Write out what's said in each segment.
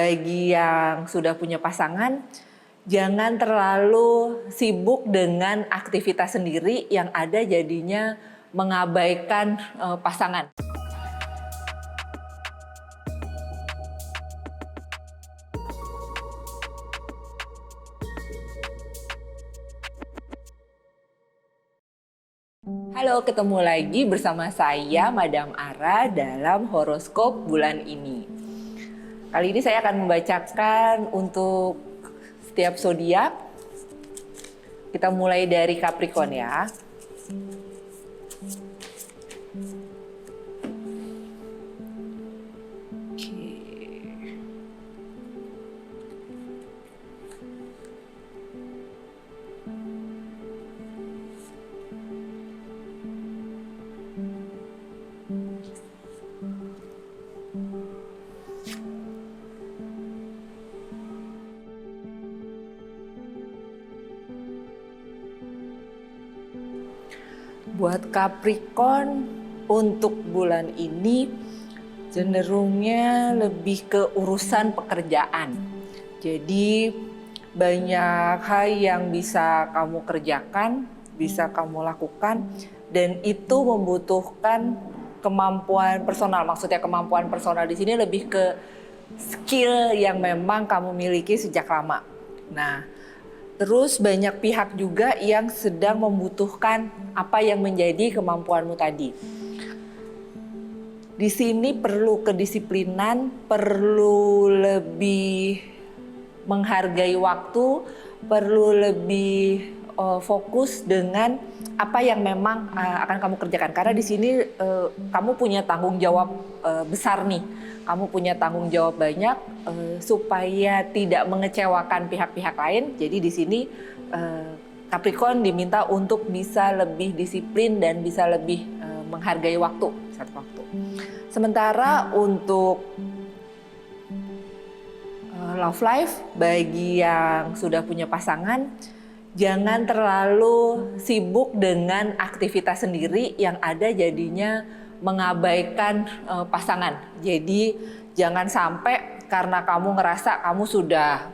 bagi yang sudah punya pasangan, jangan terlalu sibuk dengan aktivitas sendiri yang ada jadinya mengabaikan pasangan. Halo, ketemu lagi bersama saya Madam Ara dalam horoskop bulan ini. Kali ini saya akan membacakan untuk setiap zodiak. Kita mulai dari Capricorn ya. Buat Capricorn untuk bulan ini cenderungnya lebih ke urusan pekerjaan. Jadi banyak hal yang bisa kamu kerjakan, bisa kamu lakukan, dan itu membutuhkan kemampuan personal. Maksudnya kemampuan personal di sini lebih ke skill yang memang kamu miliki sejak lama. Nah, terus banyak pihak juga yang sedang membutuhkan apa yang menjadi kemampuanmu tadi. Di sini perlu kedisiplinan, perlu lebih menghargai waktu, perlu lebih fokus dengan apa yang memang akan kamu kerjakan. Karena di sini kamu punya tanggung jawab besar nih. Kamu punya tanggung jawab banyak supaya tidak mengecewakan pihak-pihak lain. Jadi di sini Capricorn diminta untuk bisa lebih disiplin dan bisa lebih menghargai waktu, satu waktu. Sementara untuk love life, bagi yang sudah punya pasangan, jangan terlalu sibuk dengan aktivitas sendiri yang ada jadinya mengabaikan pasangan. Jadi jangan sampai karena kamu ngerasa kamu sudah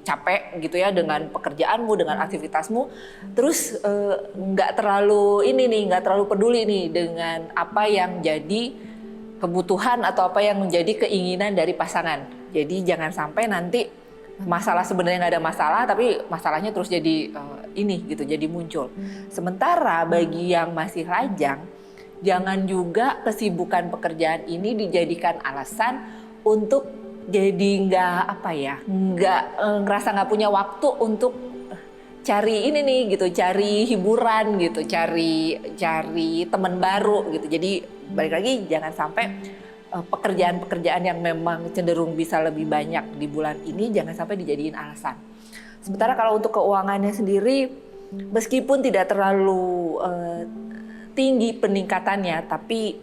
capek gitu ya dengan pekerjaanmu, dengan aktivitasmu, terus nggak terlalu peduli nih dengan apa yang jadi kebutuhan atau apa yang menjadi keinginan dari pasangan. Jadi jangan sampai nanti masalah sebenarnya nggak ada masalah, tapi masalahnya terus jadi jadi muncul. Sementara bagi yang masih lajang, jangan juga kesibukan pekerjaan ini dijadikan alasan untuk jadi ngerasa nggak punya waktu untuk cari cari hiburan gitu, cari teman baru gitu. Jadi balik lagi jangan sampai pekerjaan-pekerjaan yang memang cenderung bisa lebih banyak di bulan ini jangan sampai dijadiin alasan. Sementara kalau untuk keuangannya sendiri, meskipun tidak terlalu tinggi peningkatannya, tapi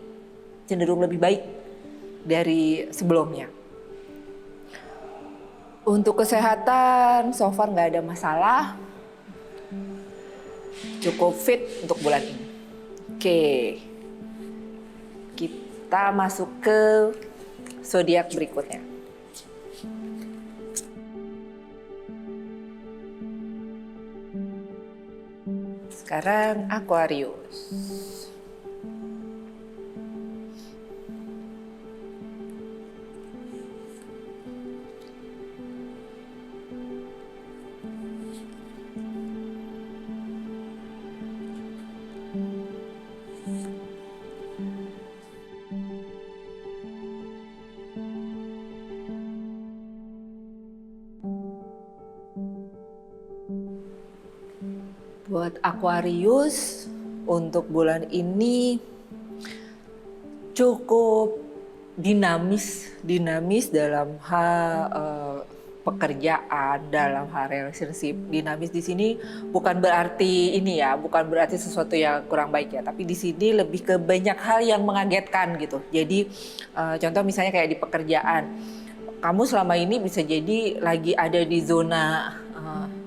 cenderung lebih baik dari sebelumnya. Untuk kesehatan, so far nggak ada masalah. Cukup fit untuk bulan ini. Oke. Kita masuk ke zodiak berikutnya. Sekarang Aquarius. Buat Aquarius untuk bulan ini cukup dinamis dalam hal pekerjaan, dalam hal relationship. Dinamis di sini bukan berarti bukan berarti sesuatu yang kurang baik ya, tapi di sini lebih ke banyak hal yang mengagetkan gitu. Jadi contoh misalnya kayak di pekerjaan, kamu selama ini bisa jadi lagi ada di zona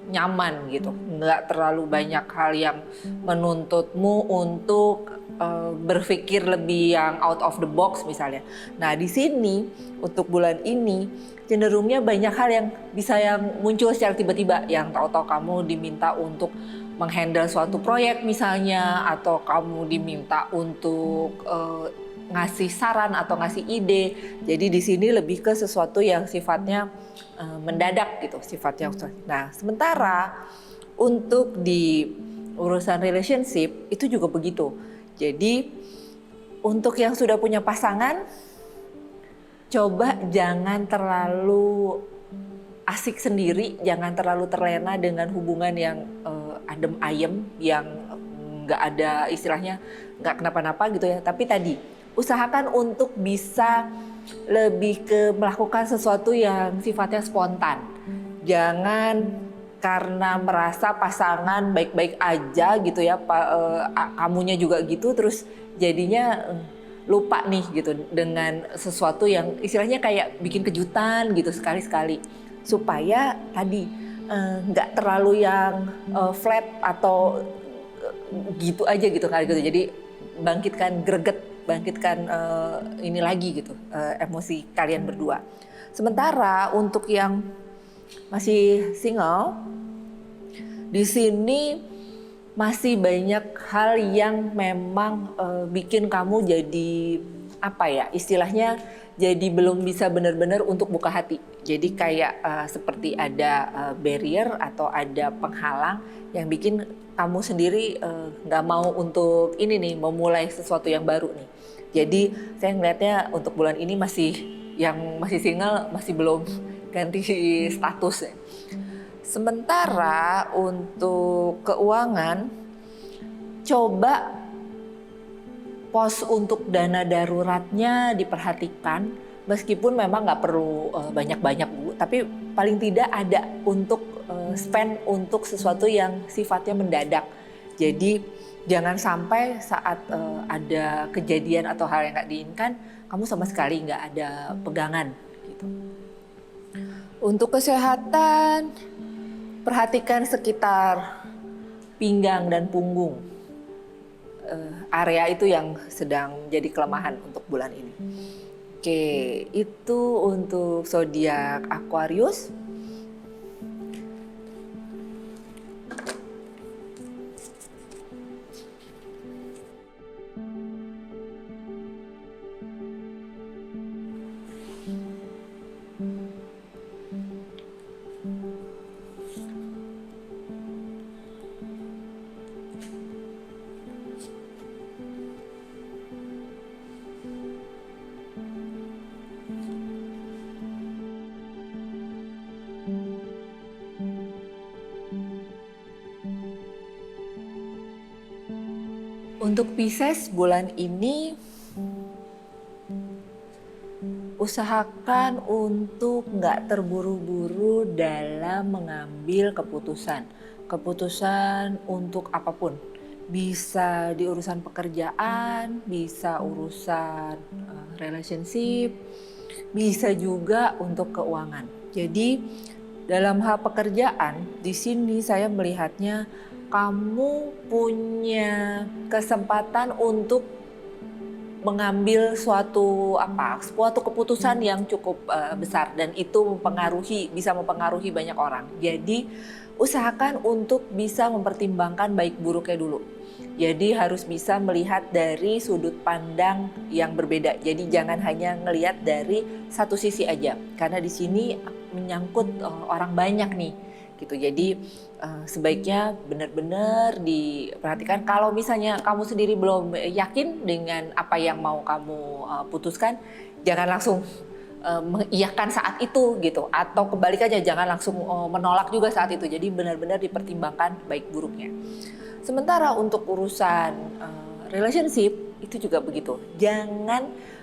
nyaman gitu, nggak terlalu banyak hal yang menuntutmu untuk berpikir lebih yang out of the box misalnya. Nah di sini untuk bulan ini cenderungnya banyak hal yang bisa yang muncul secara tiba-tiba, yang tahu-tahu kamu diminta untuk menghandle suatu proyek misalnya, atau kamu diminta untuk ngasih saran atau ngasih ide. Jadi di sini lebih ke sesuatu yang sifatnya mendadak gitu, sifatnya. Nah, sementara untuk di urusan relationship itu juga begitu. Jadi untuk yang sudah punya pasangan, coba jangan terlalu asik sendiri, jangan terlalu terlena dengan hubungan yang adem ayem, yang nggak ada istilahnya nggak kenapa-napa gitu ya. Tapi tadi usahakan untuk bisa lebih ke melakukan sesuatu yang sifatnya spontan. Jangan karena merasa pasangan baik-baik aja gitu ya, kamunya juga gitu, terus jadinya lupa nih gitu dengan sesuatu yang istilahnya kayak bikin kejutan gitu sekali-sekali, supaya tadi nggak terlalu yang flat atau gitu aja gitu kali gitu. Jadi bangkitkan greget, bangkitkan ini lagi gitu, emosi kalian berdua. Sementara untuk yang masih single, di sini masih banyak hal yang memang bikin kamu jadi apa ya, istilahnya jadi belum bisa benar-benar untuk buka hati. Jadi kayak seperti ada barrier atau ada penghalang yang bikin kamu sendiri nggak mau untuk ini nih, memulai sesuatu yang baru nih. Jadi saya ngelihatnya untuk bulan ini yang masih single masih belum ganti status ya. Sementara untuk keuangan, coba pos untuk dana daruratnya diperhatikan, meskipun memang nggak perlu banyak-banyak Bu, tapi paling tidak ada untuk spend untuk sesuatu yang sifatnya mendadak. Jadi jangan sampai saat ada kejadian atau hal yang nggak diinginkan, kamu sama sekali nggak ada pegangan gitu. Untuk kesehatan, perhatikan sekitar pinggang dan punggung. Area itu yang sedang jadi kelemahan untuk bulan ini. Oke, itu untuk zodiak Aquarius. Untuk Pisces bulan ini, usahakan untuk nggak terburu-buru dalam mengambil keputusan. Keputusan untuk apapun. Bisa di urusan pekerjaan, bisa urusan relationship, bisa juga untuk keuangan. Jadi dalam hal pekerjaan, di sini saya melihatnya kamu punya kesempatan untuk mengambil suatu keputusan yang cukup besar, dan itu bisa mempengaruhi banyak orang. Jadi usahakan untuk bisa mempertimbangkan baik buruknya dulu. Jadi harus bisa melihat dari sudut pandang yang berbeda. Jadi jangan hanya ngelihat dari satu sisi aja, karena di sini menyangkut orang banyak nih. Gitu. Jadi sebaiknya benar-benar diperhatikan. Kalau misalnya kamu sendiri belum yakin dengan apa yang mau kamu putuskan, jangan langsung mengiyakan saat itu gitu, atau kebalikannya jangan langsung menolak juga saat itu. Jadi benar-benar dipertimbangkan baik buruknya. Sementara untuk urusan relationship itu juga begitu. Jangan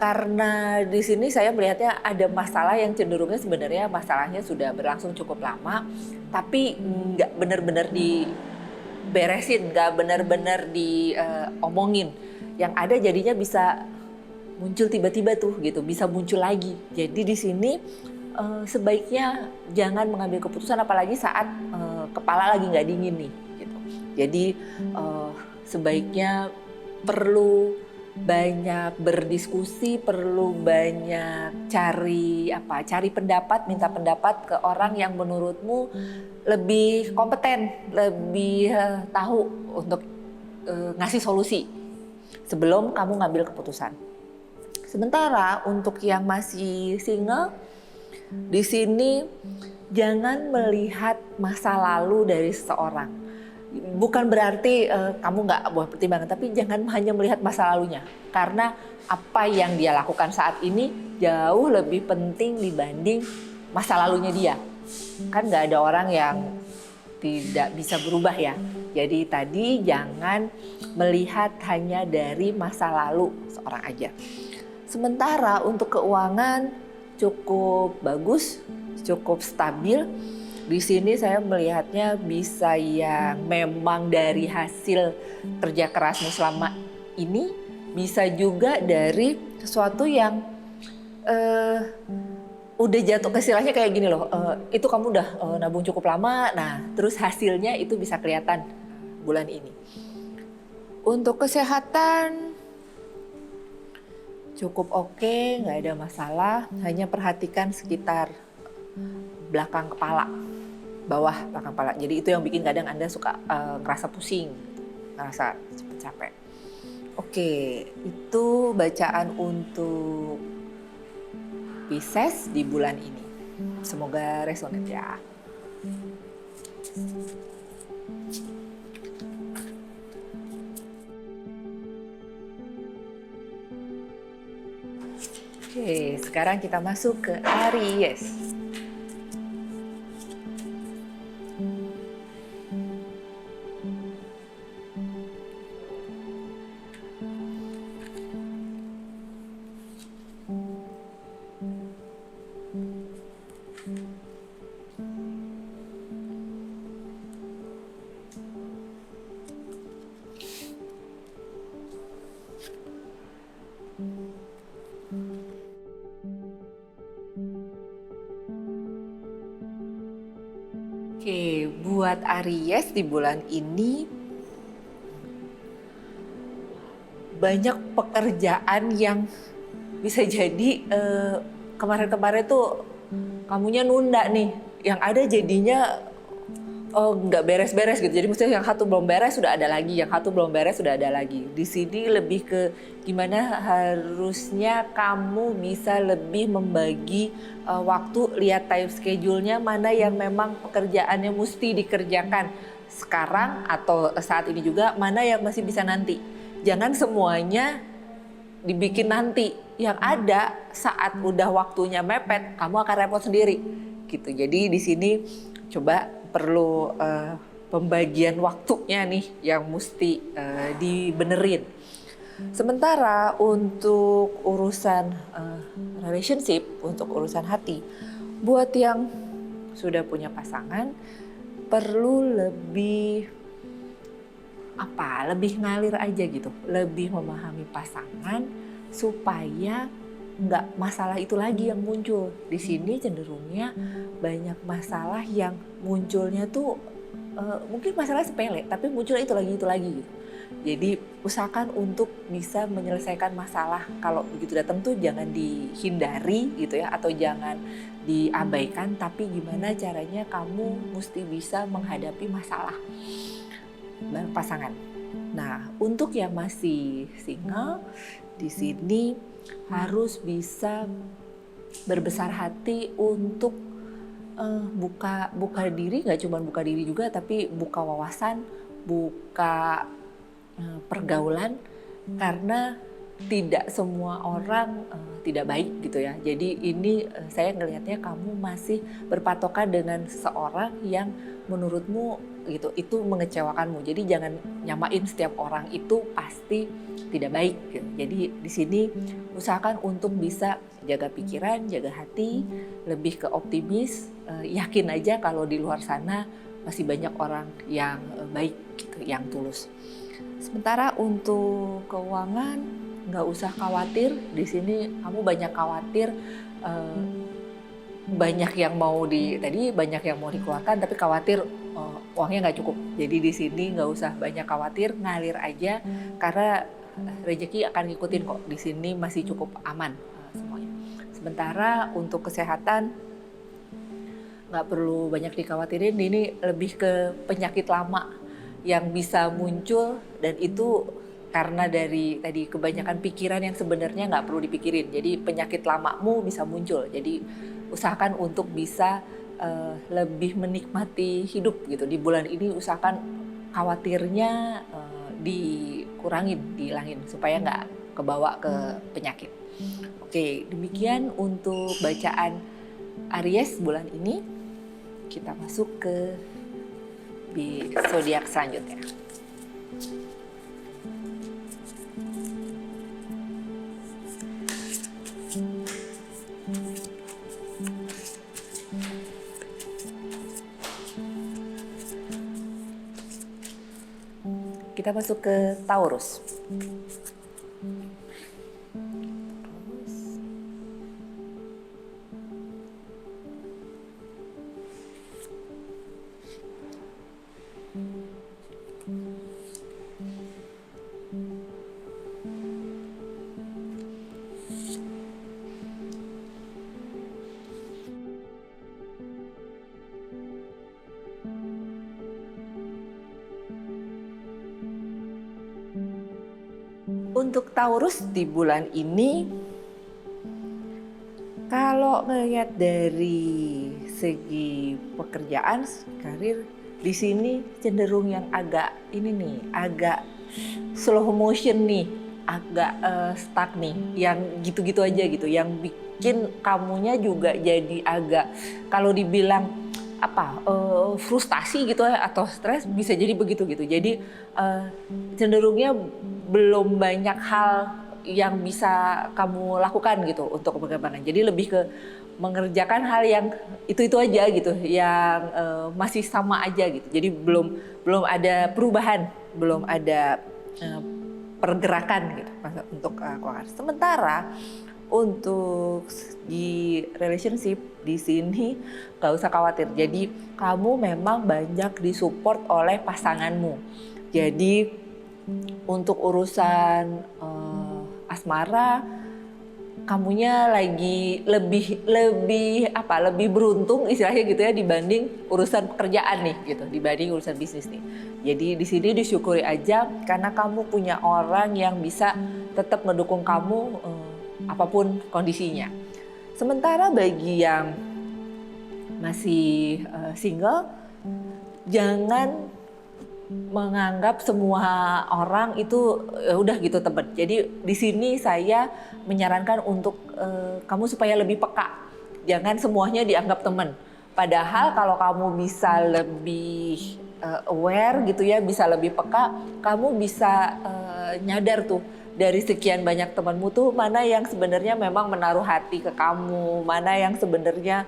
karena di sini saya melihatnya ada masalah yang cenderungnya sebenarnya masalahnya sudah berlangsung cukup lama, tapi nggak benar-benar diberesin, nggak benar-benar diomongin. Yang ada jadinya bisa muncul tiba-tiba tuh gitu, bisa muncul lagi. Jadi di sini sebaiknya jangan mengambil keputusan apalagi saat kepala lagi nggak dingin nih. Gitu. Jadi sebaiknya perlu banyak berdiskusi, perlu banyak cari pendapat, minta pendapat ke orang yang menurutmu lebih kompeten, lebih tahu untuk ngasih solusi sebelum kamu ngambil keputusan. Sementara untuk yang masih single, di sini jangan melihat masa lalu dari seseorang. Bukan berarti kamu nggak boleh pertimbangan, tapi jangan hanya melihat masa lalunya. Karena apa yang dia lakukan saat ini jauh lebih penting dibanding masa lalunya dia. Kan nggak ada orang yang tidak bisa berubah ya. Jadi tadi jangan melihat hanya dari masa lalu seorang aja. Sementara untuk keuangan cukup bagus, cukup stabil. Di sini saya melihatnya bisa yang memang dari hasil kerja kerasmu selama ini, bisa juga dari sesuatu yang udah jatuh ke istilahnya kayak gini loh, itu kamu udah nabung cukup lama, nah terus hasilnya itu bisa kelihatan bulan ini. Untuk kesehatan cukup oke, nggak ada masalah, hanya perhatikan sekitar belakang kepala, bawah belakang kepala. Jadi itu yang bikin kadang Anda suka ngerasa pusing, ngerasa cepet capek. Oke, itu bacaan untuk Pisces di bulan ini. Semoga resonate ya. Oke, sekarang kita masuk ke Aries. Oke, buat Aries di bulan ini banyak pekerjaan yang bisa jadi kemarin-kemarin tuh kamunya nunda nih, yang ada jadinya nggak beres-beres gitu. Jadi maksudnya yang satu belum beres sudah ada lagi, yang satu belum beres sudah ada lagi. Di sini lebih ke gimana harusnya kamu bisa lebih membagi waktu, lihat time schedule-nya, mana yang memang pekerjaannya mesti dikerjakan sekarang atau saat ini juga, mana yang masih bisa nanti. Jangan semuanya dibikin nanti. Yang ada saat udah waktunya mepet, kamu akan repot sendiri gitu. Jadi di sini coba perlu pembagian waktunya nih yang mesti dibenerin. Sementara untuk urusan relationship, untuk urusan hati, buat yang sudah punya pasangan perlu lebih ngalir aja gitu, lebih memahami pasangan supaya nggak masalah itu lagi yang muncul. Di sini cenderungnya banyak masalah yang munculnya tuh mungkin masalah sepele, tapi munculnya itu lagi gitu. Jadi usahakan untuk bisa menyelesaikan masalah. Kalau begitu datang tuh jangan dihindari gitu ya, atau jangan diabaikan, tapi gimana caranya kamu mesti bisa menghadapi masalah bareng pasangan. Nah, untuk yang masih single di sini harus bisa berbesar hati untuk buka diri, nggak cuma buka diri juga, tapi buka wawasan, buka pergaulan, karena tidak semua orang tidak baik gitu ya. Jadi ini saya ngelihatnya kamu masih berpatokan dengan seseorang yang menurutmu gitu itu mengecewakanmu. Jadi jangan nyamain setiap orang itu pasti tidak baik gitu. Jadi di sini usahakan untuk bisa jaga pikiran, jaga hati, lebih ke optimis, yakin aja kalau di luar sana masih banyak orang yang baik gitu, yang tulus. Sementara untuk keuangan nggak usah khawatir. Di sini kamu banyak khawatir, banyak yang mau dikeluarkan, tapi khawatir uangnya nggak cukup. Jadi di sini nggak usah banyak khawatir, ngalir aja, karena rezeki akan ngikutin kok. Di sini masih cukup aman semuanya. Sementara untuk kesehatan nggak perlu banyak dikhawatirin, ini lebih ke penyakit lama yang bisa muncul, dan itu karena dari tadi kebanyakan pikiran yang sebenarnya nggak perlu dipikirin. Jadi penyakit lamamu bisa muncul. Jadi usahakan untuk bisa lebih menikmati hidup gitu. Di bulan ini usahakan khawatirnya dikurangin, dihilangin supaya nggak kebawa ke penyakit. Oke, demikian untuk bacaan Aries bulan ini. Kita masuk ke zodiak selanjutnya. Kita masuk ke Taurus. Untuk Taurus di bulan ini, kalau ngelihat dari segi pekerjaan, karir, di sini cenderung yang agak ini nih, agak slow motion nih, agak stuck nih, yang gitu-gitu aja gitu, yang bikin kamunya juga jadi agak, kalau dibilang frustasi gitu ya, atau stres, bisa jadi begitu gitu. Jadi cenderungnya belum banyak hal yang bisa kamu lakukan gitu untuk pengembangan. Jadi lebih ke mengerjakan hal yang itu aja gitu, yang masih sama aja gitu. Jadi belum ada perubahan, belum ada pergerakan gitu untuk keuangan. Sementara untuk di relationship di sini gak usah khawatir. Jadi kamu memang banyak disupport oleh pasanganmu. Jadi untuk urusan asmara, kamunya lagi lebih beruntung istilahnya gitu ya, dibanding urusan pekerjaan nih gitu, dibanding urusan bisnis nih. Jadi di sini disyukuri aja karena kamu punya orang yang bisa tetap mendukung kamu apapun kondisinya. Sementara bagi yang masih single, jangan menganggap semua orang itu udah gitu teman. Jadi di sini saya menyarankan untuk kamu supaya lebih peka. Jangan semuanya dianggap teman. Padahal kalau kamu bisa lebih aware gitu ya, bisa lebih peka, kamu bisa nyadar tuh dari sekian banyak temanmu tuh mana yang sebenarnya memang menaruh hati ke kamu, mana yang sebenarnya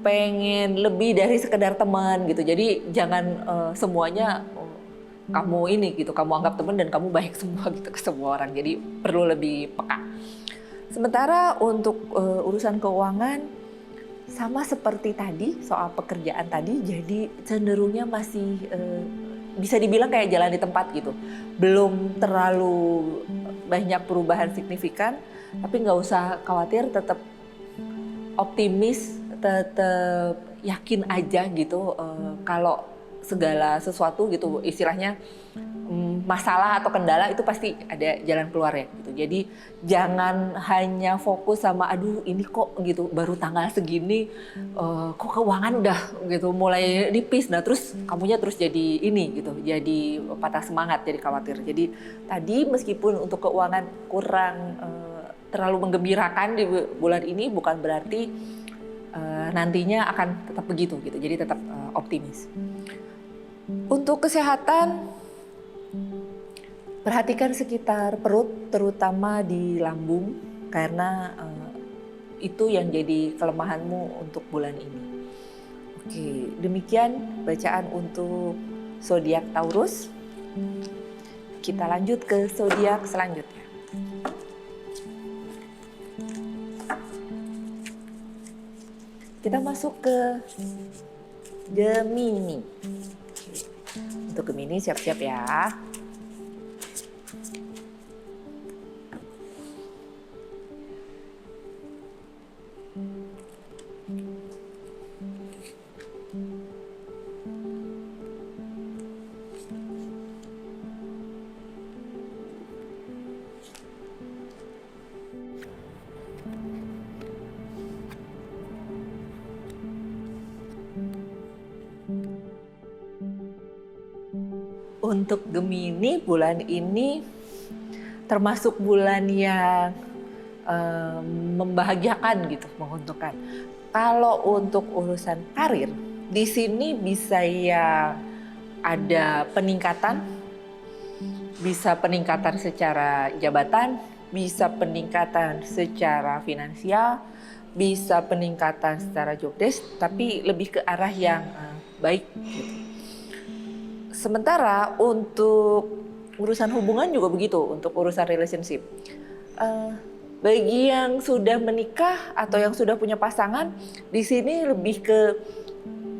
pengen lebih dari sekedar teman gitu. Jadi jangan semuanya kamu ini gitu, kamu anggap teman dan kamu baik semua gitu ke semua orang. Jadi perlu lebih peka. Sementara untuk urusan keuangan sama seperti tadi soal pekerjaan tadi, jadi cenderungnya masih bisa dibilang kayak jalan di tempat gitu. Belum terlalu banyak perubahan signifikan, tapi nggak usah khawatir, tetap optimis, tetap yakin aja gitu kalau segala sesuatu gitu istilahnya masalah atau kendala itu pasti ada jalan keluarnya gitu. Jadi jangan hanya fokus sama aduh ini kok gitu baru tanggal segini kok keuangan udah gitu mulai nipis, nah terus kamunya terus jadi ini gitu, jadi patah semangat, jadi khawatir. Jadi tadi meskipun untuk keuangan kurang terlalu menggembirakan di bulan ini, bukan berarti nantinya akan tetap begitu gitu. Jadi tetap optimis. Untuk kesehatan, perhatikan sekitar perut, terutama di lambung, karena itu yang jadi kelemahanmu untuk bulan ini. Oke, demikian bacaan untuk zodiak Taurus. Kita lanjut ke zodiak selanjutnya. Kita masuk ke Gemini. Untuk Gemini siap-siap ya. Untuk Gemini bulan ini termasuk bulan yang membahagiakan gitu, menguntungkan. Kalau untuk urusan karir, di sini bisa ya ada peningkatan, bisa peningkatan secara jabatan, bisa peningkatan secara finansial, bisa peningkatan secara job desk, tapi lebih ke arah yang baik gitu. Sementara untuk urusan hubungan juga begitu, untuk urusan relationship. Bagi yang sudah menikah atau yang sudah punya pasangan, di sini lebih ke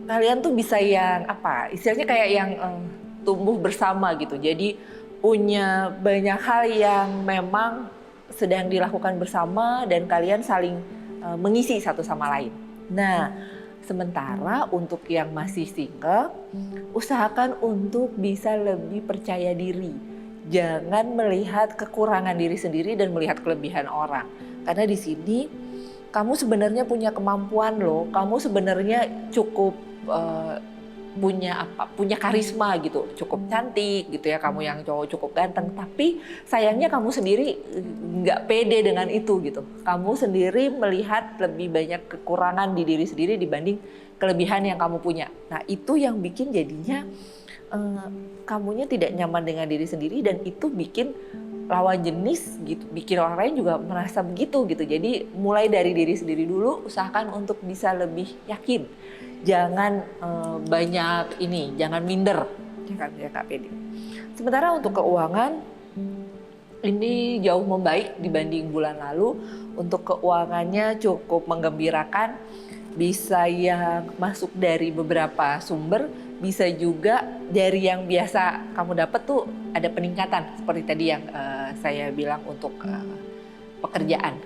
kalian tuh bisa yang apa? Istilahnya kayak yang tumbuh bersama gitu. Jadi punya banyak hal yang memang sedang dilakukan bersama dan kalian saling mengisi satu sama lain. Nah, sementara untuk yang masih single, usahakan untuk bisa lebih percaya diri. Jangan melihat kekurangan diri sendiri dan melihat kelebihan orang. Karena di sini kamu sebenarnya punya kemampuan loh. Kamu sebenarnya cukup punya karisma gitu, cukup cantik gitu ya, kamu yang cowok cukup ganteng, tapi sayangnya kamu sendiri nggak pede dengan itu gitu. Kamu sendiri melihat lebih banyak kekurangan di diri sendiri dibanding kelebihan yang kamu punya. Nah itu yang bikin jadinya kamunya tidak nyaman dengan diri sendiri dan itu bikin lawan jenis gitu, bikin orang lain juga merasa begitu gitu. Jadi mulai dari diri sendiri dulu, usahakan untuk bisa lebih yakin. Jangan jangan minder, jangan pede. Sementara untuk keuangan ini jauh membaik dibanding bulan lalu. Untuk keuangannya cukup menggembirakan, bisa yang masuk dari beberapa sumber, bisa juga dari yang biasa kamu dapat tuh ada peningkatan seperti tadi yang saya bilang untuk pekerjaan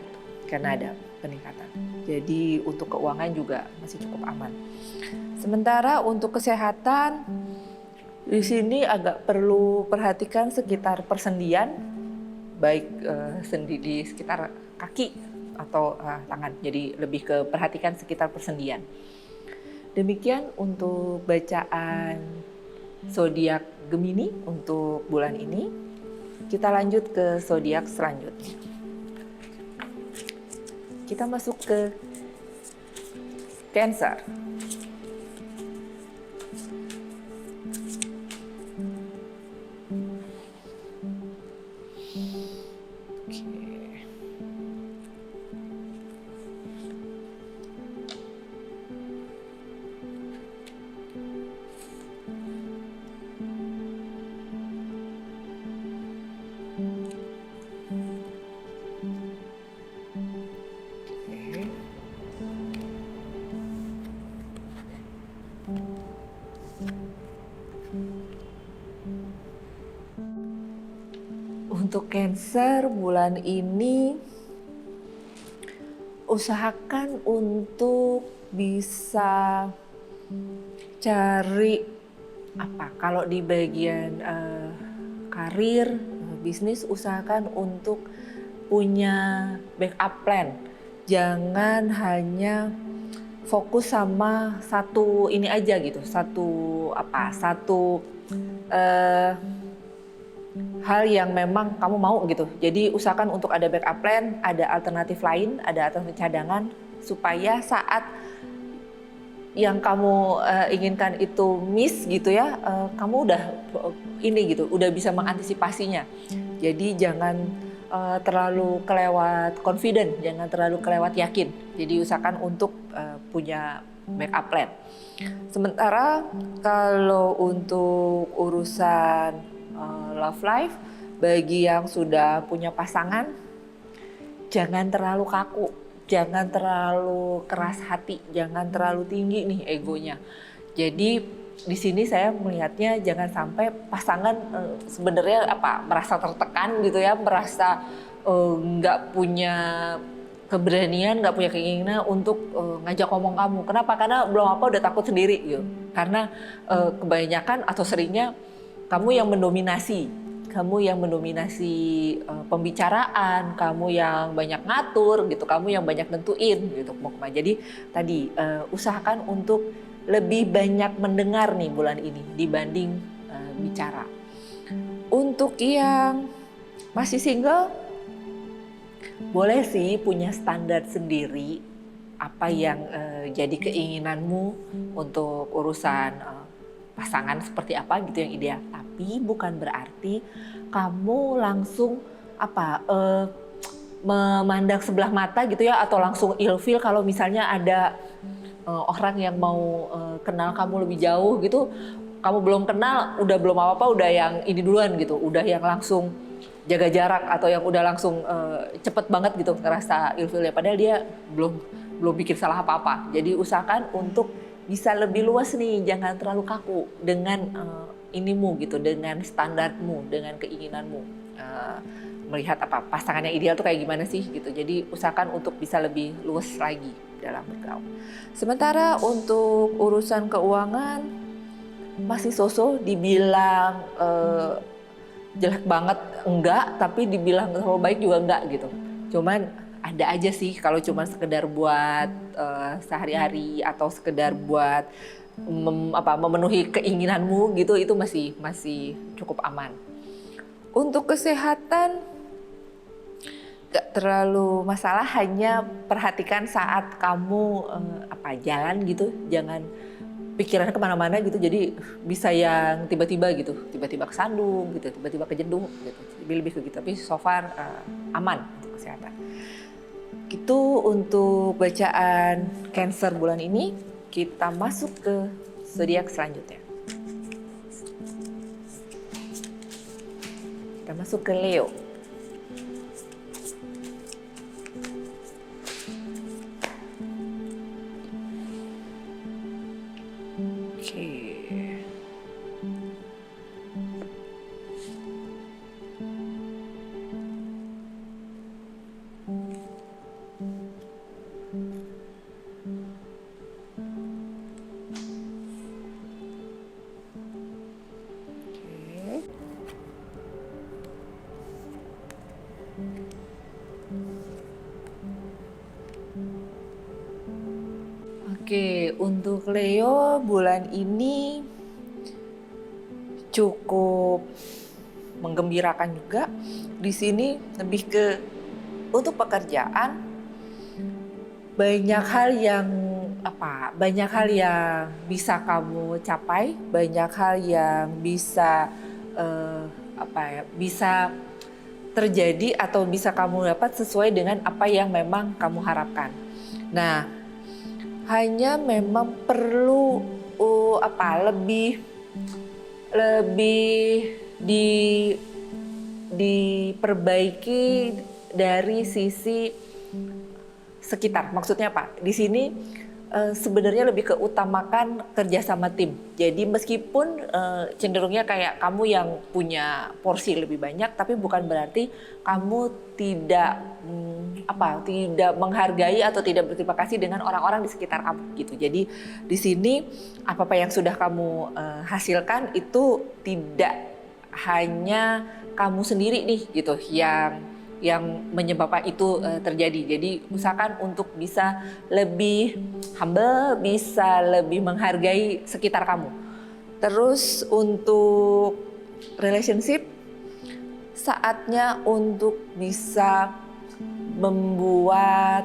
karena ada peningkatan. Jadi untuk keuangan juga masih cukup aman. Sementara untuk kesehatan di sini agak perlu perhatikan sekitar persendian, baik sendi di sekitar kaki atau tangan. Jadi lebih ke perhatikan sekitar persendian. Demikian untuk bacaan zodiak Gemini untuk bulan ini. Kita lanjut ke zodiak selanjutnya. Kita masuk ke Cancer. Untuk Cancer bulan ini usahakan untuk bisa cari kalau di bagian karir, bisnis, usahakan untuk punya backup plan. Jangan hanya fokus sama satu ini aja gitu, satu hal yang memang kamu mau gitu. Jadi usahakan untuk ada backup plan, ada alternatif lain, ada alternatif cadangan supaya saat yang kamu inginkan itu miss gitu ya, kamu udah udah bisa mengantisipasinya. Jadi jangan terlalu kelewat confident, jangan terlalu kelewat yakin. Jadi usahakan untuk punya backup plan. Sementara kalau untuk urusan love life, bagi yang sudah punya pasangan, jangan terlalu kaku, jangan terlalu keras hati, jangan terlalu tinggi nih egonya. Jadi di sini saya melihatnya jangan sampai pasangan sebenarnya merasa tertekan gitu ya, merasa nggak punya keberanian, nggak punya keinginan untuk ngajak ngomong kamu. Kenapa? Karena belum udah takut sendiri gitu. Karena kebanyakan atau seringnya kamu yang mendominasi pembicaraan, kamu yang banyak ngatur gitu, kamu yang banyak nentuin gitu mau kemana. Jadi tadi usahakan untuk lebih banyak mendengar nih bulan ini dibanding bicara. Untuk yang masih single, boleh sih punya standar sendiri apa yang jadi keinginanmu untuk urusan pasangan seperti apa gitu yang ideal. Tapi bukan berarti kamu langsung memandang sebelah mata gitu ya, atau langsung ilfil kalau misalnya ada orang yang mau kenal kamu lebih jauh gitu. Kamu belum kenal, udah belum apa-apa, udah yang ini duluan gitu, udah yang langsung jaga jarak atau yang udah langsung cepet banget gitu ngerasa ilfil ya, padahal dia belum bikin salah apa-apa. Jadi usahakan untuk bisa lebih luas nih, jangan terlalu kaku dengan inimu gitu, dengan standarmu, dengan keinginanmu. Melihat apa pasangannya ideal tuh kayak gimana sih gitu. Jadi usahakan untuk bisa lebih luas lagi dalam bergaul. Sementara untuk urusan keuangan masih so-so, dibilang jelek banget enggak, tapi dibilang terlalu baik juga enggak gitu. Cuman ada aja sih kalau cuma sekedar buat sehari-hari atau sekedar buat memenuhi keinginanmu gitu, itu masih cukup aman. Untuk kesehatan gak terlalu masalah, hanya perhatikan saat kamu jalan gitu, jangan pikiran kemana-mana gitu, jadi bisa yang tiba-tiba gitu, tiba-tiba kesandung gitu, tiba-tiba kejedung gitu, lebih ke gitu. Tapi so far aman untuk kesehatan. Itu untuk bacaan Cancer bulan ini. Kita masuk ke zodiak selanjutnya. Kita masuk ke Leo. Oke, untuk Leo bulan ini cukup menggembirakan juga. Di sini lebih ke untuk pekerjaan, banyak hal yang bisa kamu capai, banyak hal yang bisa bisa terjadi atau bisa kamu dapat sesuai dengan apa yang memang kamu harapkan. Nah, hanya memang perlu lebih diperbaiki dari sisi sekitar. Maksudnya apa? Di sini sebenarnya lebih keutamakan kerja sama tim. Jadi meskipun cenderungnya kayak kamu yang punya porsi lebih banyak, tapi bukan berarti kamu tidak tidak menghargai atau tidak berterima kasih dengan orang-orang di sekitar kamu gitu. Jadi di sini apa yang sudah kamu hasilkan itu tidak hanya kamu sendiri nih gitu yang menyebabkan itu terjadi. Jadi usahakan untuk bisa lebih humble, bisa lebih menghargai sekitar kamu. Terus untuk relationship, saatnya untuk bisa membuat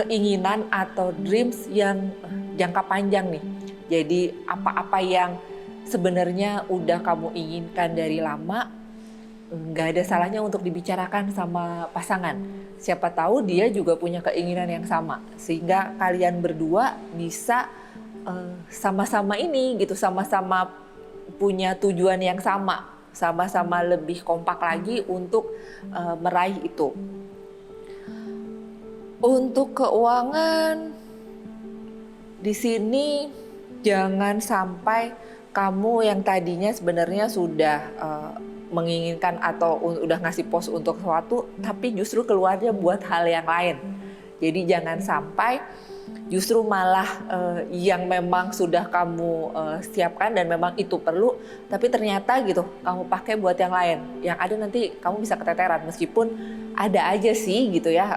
keinginan atau dreams yang jangka panjang nih. Jadi apa-apa yang sebenarnya udah kamu inginkan dari lama, nggak ada salahnya untuk dibicarakan sama pasangan. Siapa tahu dia juga punya keinginan yang sama, sehingga kalian berdua bisa sama-sama ini gitu, sama-sama punya tujuan yang sama-sama lebih kompak lagi untuk meraih itu. Untuk keuangan, di sini jangan sampai kamu yang tadinya sebenarnya sudah menginginkan atau udah ngasih pos untuk sesuatu, tapi justru keluarnya buat hal yang lain. Jadi jangan sampai justru malah yang memang sudah kamu siapkan dan memang itu perlu, tapi ternyata gitu kamu pakai buat yang lain. Yang ada nanti kamu bisa keteteran, meskipun ada aja sih gitu ya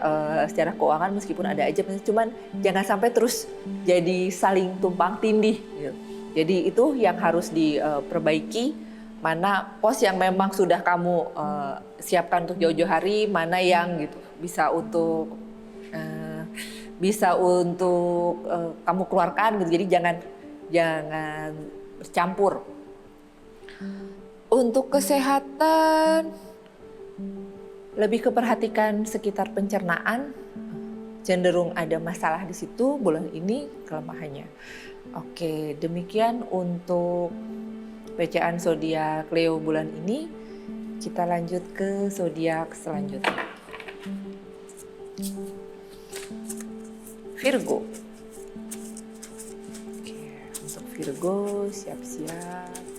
secara keuangan, meskipun ada aja, cuman jangan sampai terus jadi saling tumpang tindih gitu. Jadi itu yang harus diperbaiki. Mana pos yang memang sudah kamu siapkan untuk jauh-jauh hari, mana yang gitu bisa untuk kamu keluarkan gitu. Jadi jangan bercampur. Untuk kesehatan lebih keperhatikan sekitar pencernaan, cenderung ada masalah di situ bulan ini kelemahannya. Oke, demikian untuk bacaan zodiak Leo bulan ini. Kita lanjut ke zodiak selanjutnya. Virgo. Oke, untuk Virgo siap-siap.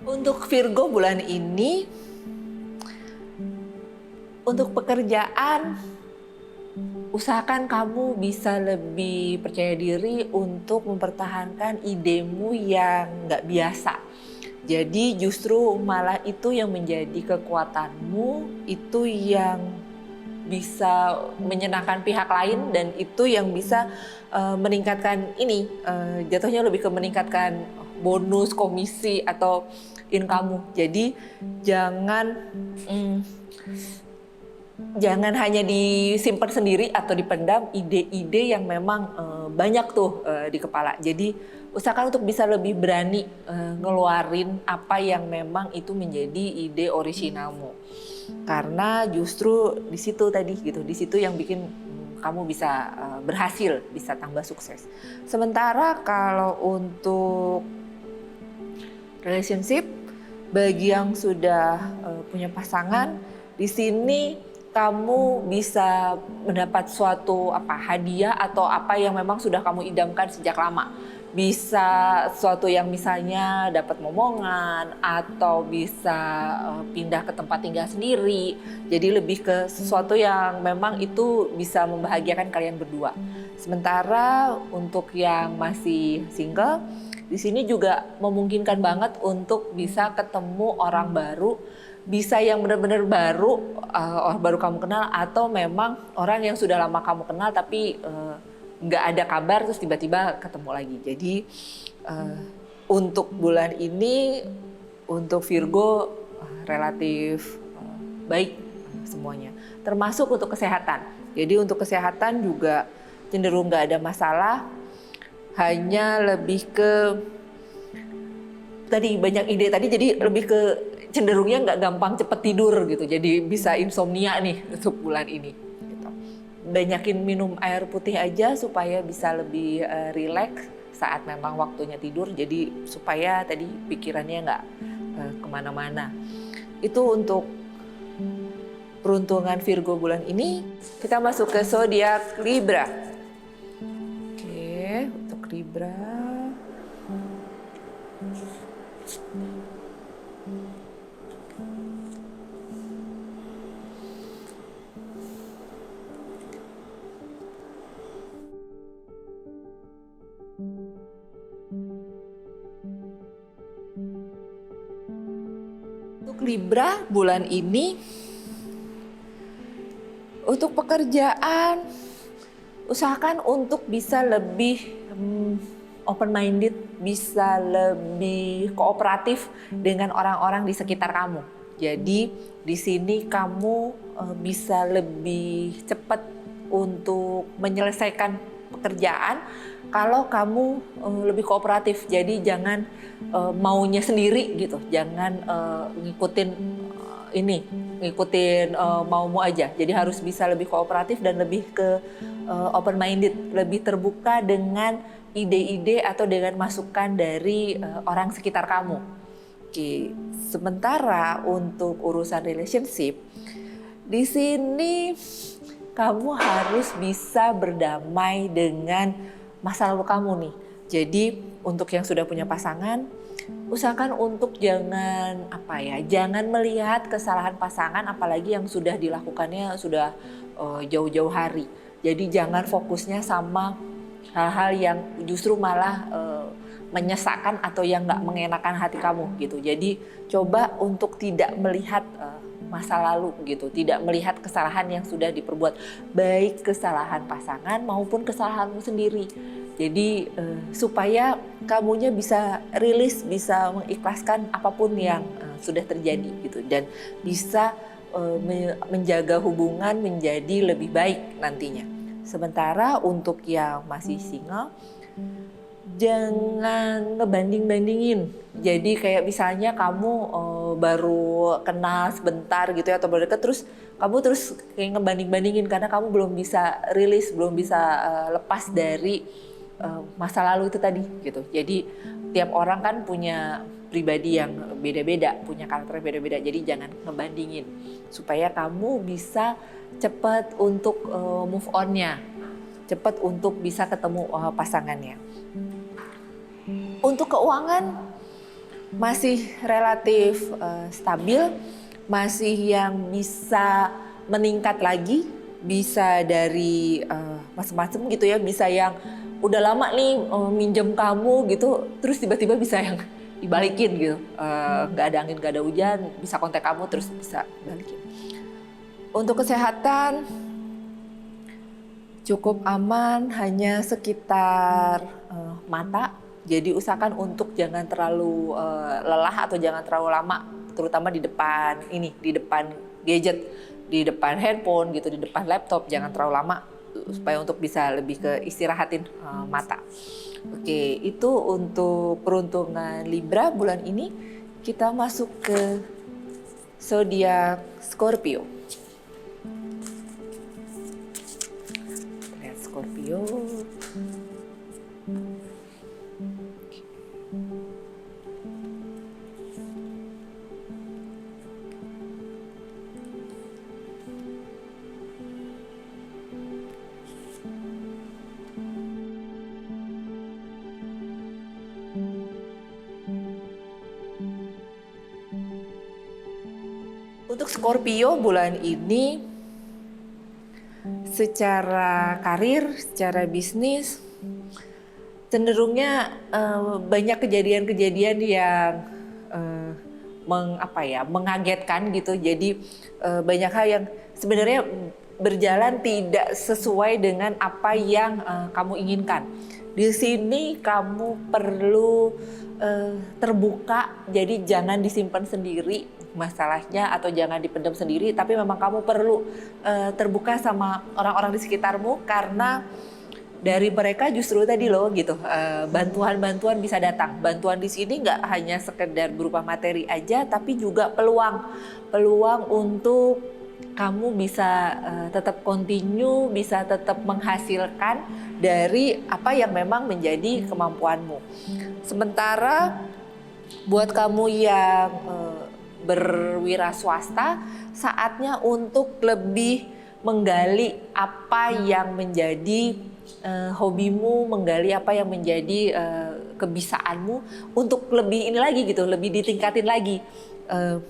Untuk Virgo bulan ini, untuk pekerjaan, usahakan kamu bisa lebih percaya diri untuk mempertahankan idemu yang nggak biasa. Jadi justru malah itu yang menjadi kekuatanmu, itu yang bisa menyenangkan pihak lain, dan itu yang bisa meningkatkan jatuhnya lebih ke meningkatkan bonus, komisi, atau income. Jadi jangan hanya disimpan sendiri atau dipendam ide-ide yang memang banyak tuh di kepala. Jadi usahakan untuk bisa lebih berani ngeluarin apa yang memang itu menjadi ide orisinalmu. Karena justru di situ tadi gitu, di situ yang bikin kamu bisa berhasil, bisa tambah sukses. Sementara kalau untuk relationship, bagi yang sudah punya pasangan, di sini kamu bisa mendapat suatu hadiah atau apa yang memang sudah kamu idamkan sejak lama. Bisa suatu yang misalnya dapat momongan, atau bisa pindah ke tempat tinggal sendiri. Jadi lebih ke sesuatu yang memang itu bisa membahagiakan kalian berdua. Sementara untuk yang masih single, di sini juga memungkinkan banget untuk bisa ketemu orang baru, bisa yang benar-benar baru kamu kenal, atau memang orang yang sudah lama kamu kenal tapi nggak ada kabar terus tiba-tiba ketemu lagi. Jadi untuk bulan ini untuk Virgo relatif baik semuanya, termasuk untuk kesehatan. Jadi untuk kesehatan juga cenderung nggak ada masalah, hanya lebih ke tadi banyak ide tadi, jadi lebih ke cenderungnya nggak gampang cepet tidur gitu, jadi bisa insomnia nih untuk bulan ini. Banyakin minum air putih aja supaya bisa lebih rileks saat memang waktunya tidur, jadi supaya tadi pikirannya nggak kemana-mana. Itu untuk peruntungan Virgo bulan ini. Kita masuk ke zodiak Libra. Oke, untuk Libra. Untuk Libra bulan ini, untuk pekerjaan, usahakan untuk bisa lebih open minded, bisa lebih kooperatif dengan orang-orang di sekitar kamu. Jadi di sini kamu bisa lebih cepat untuk menyelesaikan pekerjaan kalau kamu lebih kooperatif. Jadi jangan maunya sendiri gitu, jangan ngikutin maumu aja. Jadi harus bisa lebih kooperatif dan lebih ke open minded, lebih terbuka dengan ide-ide atau dengan masukan dari orang sekitar kamu. Oke, sementara untuk urusan relationship, di sini kamu harus bisa berdamai dengan masa lalu kamu nih. Jadi untuk yang sudah punya pasangan, usahakan untuk jangan melihat kesalahan pasangan, apalagi yang sudah dilakukannya sudah jauh-jauh hari. Jadi jangan fokusnya sama hal-hal yang justru malah menyesakkan atau yang nggak mengenakan hati kamu gitu. Jadi coba untuk tidak melihat masa lalu gitu, tidak melihat kesalahan yang sudah diperbuat, baik kesalahan pasangan maupun kesalahanmu sendiri. Jadi supaya kamunya bisa rilis, bisa mengikhlaskan apapun yang sudah terjadi gitu, dan bisa menjaga hubungan menjadi lebih baik nantinya. Sementara untuk yang masih single, jangan ngebanding-bandingin. Jadi kayak misalnya kamu baru kenal sebentar gitu ya, atau baru deket, terus kamu terus kayak ngebanding-bandingin karena kamu belum bisa rilis, belum bisa lepas dari masa lalu itu tadi gitu. Jadi tiap orang kan punya pribadi yang beda-beda, punya karakter beda-beda. Jadi jangan ngebandingin supaya kamu bisa cepat untuk move on-nya, cepat untuk bisa ketemu pasangannya. Untuk keuangan masih relatif stabil, masih yang bisa meningkat lagi, bisa dari macam-macam gitu ya, bisa yang udah lama nih minjem kamu gitu, terus tiba-tiba bisa yang dibalikin gitu, nggak ada angin, nggak ada hujan, bisa kontak kamu terus bisa balikin. Untuk kesehatan cukup aman, hanya sekitar mata. Jadi usahakan untuk jangan terlalu lelah atau jangan terlalu lama, terutama di depan gadget, di depan handphone gitu, di depan laptop, jangan terlalu lama supaya untuk bisa lebih ke istirahatin mata. Oke, itu untuk peruntungan Libra bulan ini. Kita masuk ke zodiak Scorpio. Lihat Scorpio. Untuk Scorpio bulan ini, secara karir, secara bisnis, cenderungnya banyak kejadian-kejadian yang mengagetkan gitu. Jadi banyak hal yang sebenarnya berjalan tidak sesuai dengan apa yang kamu inginkan. Di sini kamu perlu terbuka, jadi jangan disimpan sendiri masalahnya atau jangan dipendam sendiri, tapi memang kamu perlu terbuka sama orang-orang di sekitarmu, karena dari mereka justru tadi loh gitu, bantuan-bantuan bisa datang. Bantuan di sini nggak hanya sekedar berupa materi aja, tapi juga peluang untuk kamu bisa tetap continue, bisa tetap menghasilkan dari apa yang memang menjadi kemampuanmu. Sementara buat kamu yang berwira swasta, saatnya untuk lebih menggali apa yang menjadi hobimu, menggali apa yang menjadi kebisaanmu untuk lebih ini lagi gitu, lebih ditingkatin lagi.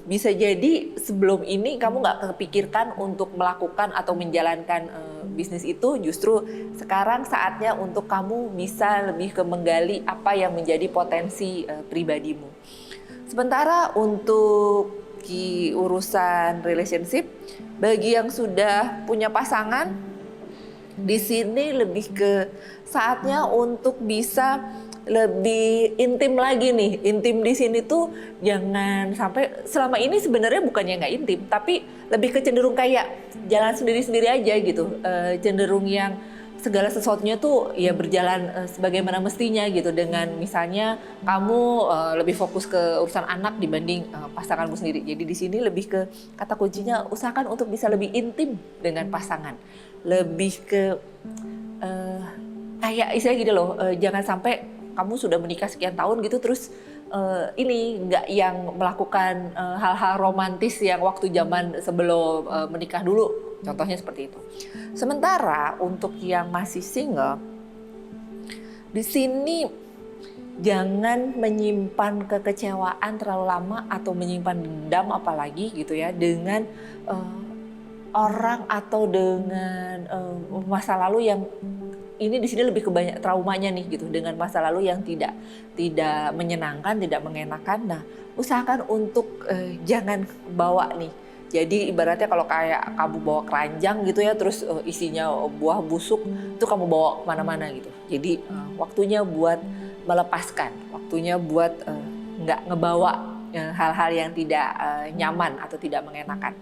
Bisa jadi sebelum ini kamu nggak kepikirkan untuk melakukan atau menjalankan bisnis itu, justru sekarang saatnya untuk kamu bisa lebih ke menggali apa yang menjadi potensi pribadimu. Sementara untuk urusan relationship, bagi yang sudah punya pasangan, di sini lebih ke saatnya untuk bisa lebih intim lagi nih. Intim di sini tuh jangan sampai, selama ini sebenarnya bukannya nggak intim, tapi lebih ke cenderung kayak jalan sendiri-sendiri aja gitu. Cenderung yang segala sesuatunya tuh ya berjalan sebagaimana mestinya gitu, dengan misalnya kamu lebih fokus ke urusan anak dibanding pasanganmu sendiri. Jadi di sini lebih ke kata kuncinya usahakan untuk bisa lebih intim dengan pasangan, lebih ke kayak istilah gitu loh, jangan sampai kamu sudah menikah sekian tahun gitu terus ini nggak yang melakukan hal-hal romantis yang waktu zaman sebelum menikah dulu Contohnya seperti itu. Sementara untuk yang masih single, di sini jangan menyimpan kekecewaan terlalu lama atau menyimpan dendam apalagi gitu ya dengan orang atau dengan masa lalu yang ini di sini lebih ke banyak traumanya nih gitu, dengan masa lalu yang tidak menyenangkan, tidak mengenakan. Nah, usahakan untuk jangan bawa nih. Jadi ibaratnya kalau kayak kamu bawa keranjang gitu ya, terus isinya buah busuk, itu kamu bawa kemana-mana gitu. Jadi waktunya buat melepaskan, waktunya buat nggak ngebawa hal-hal yang tidak nyaman atau tidak mengenakan.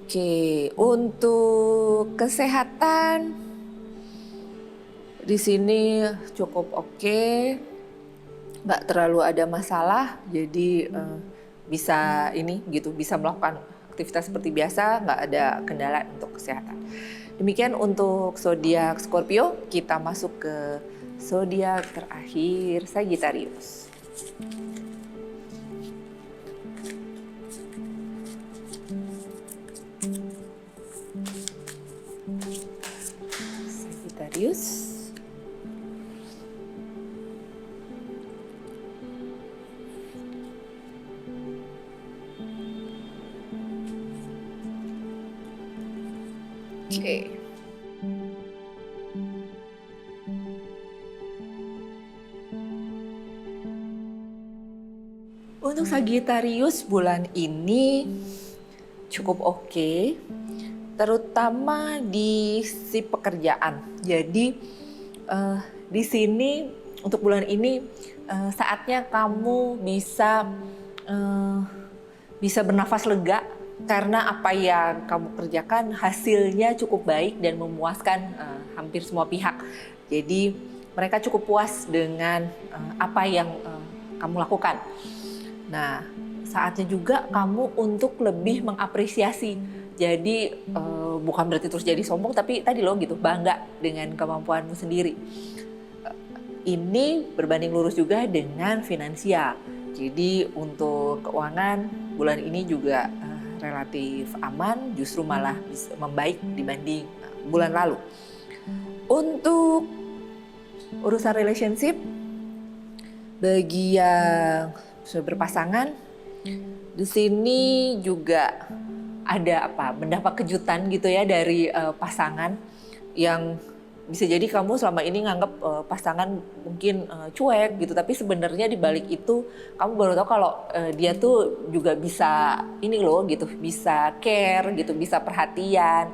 Oke, untuk kesehatan di sini cukup oke, nggak terlalu ada masalah, jadi bisa bisa melakukan aktivitas seperti biasa, nggak ada kendala untuk kesehatan. Demikian untuk zodiak Scorpio. Kita masuk ke zodiak terakhir, Sagittarius. Sagittarius. Oke. Untuk Sagittarius bulan ini cukup oke, terutama di si pekerjaan. Jadi di sini untuk bulan ini saatnya kamu bisa bernafas lega karena apa yang kamu kerjakan hasilnya cukup baik dan memuaskan hampir semua pihak. Jadi mereka cukup puas dengan apa yang kamu lakukan. Nah, saatnya juga kamu untuk lebih mengapresiasi. Jadi bukan berarti terus jadi sombong, tapi tadi loh gitu, bangga dengan kemampuanmu sendiri. Ini berbanding lurus juga dengan finansial. Jadi untuk keuangan bulan ini juga relatif aman, justru malah bisa membaik dibanding bulan lalu. Untuk urusan relationship, bagi yang sudah berpasangan, di sini juga ada mendapat kejutan gitu ya dari pasangan yang bisa jadi kamu selama ini nganggap pasangan mungkin cuek gitu, tapi sebenarnya di balik itu kamu baru tahu kalau dia tuh juga bisa ini loh gitu, bisa care gitu, bisa perhatian,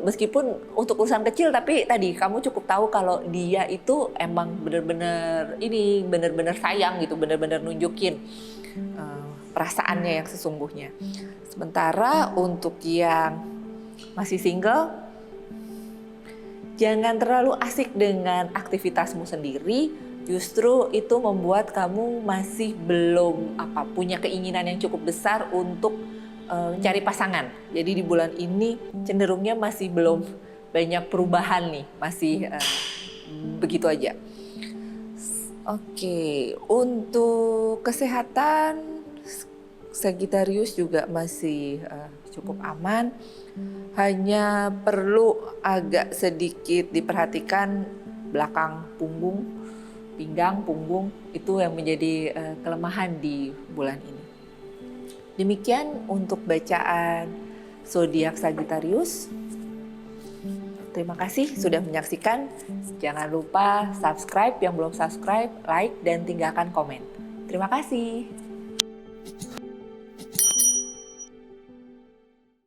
meskipun untuk urusan kecil, tapi tadi kamu cukup tahu kalau dia itu emang bener-bener sayang gitu, bener-bener nunjukin perasaannya yang sesungguhnya. Sementara untuk yang masih single, jangan terlalu asik dengan aktivitasmu sendiri, justru itu membuat kamu masih belum punya keinginan yang cukup besar untuk cari pasangan. Jadi di bulan ini cenderungnya masih belum banyak perubahan nih, masih begitu aja. Oke, untuk kesehatan Sagittarius juga masih cukup aman. Hanya perlu agak sedikit diperhatikan belakang punggung, pinggang, punggung, itu yang menjadi kelemahan di bulan ini. Demikian untuk bacaan zodiak Sagittarius. Terima kasih sudah menyaksikan. Jangan lupa subscribe yang belum subscribe, like, dan tinggalkan komen. Terima kasih.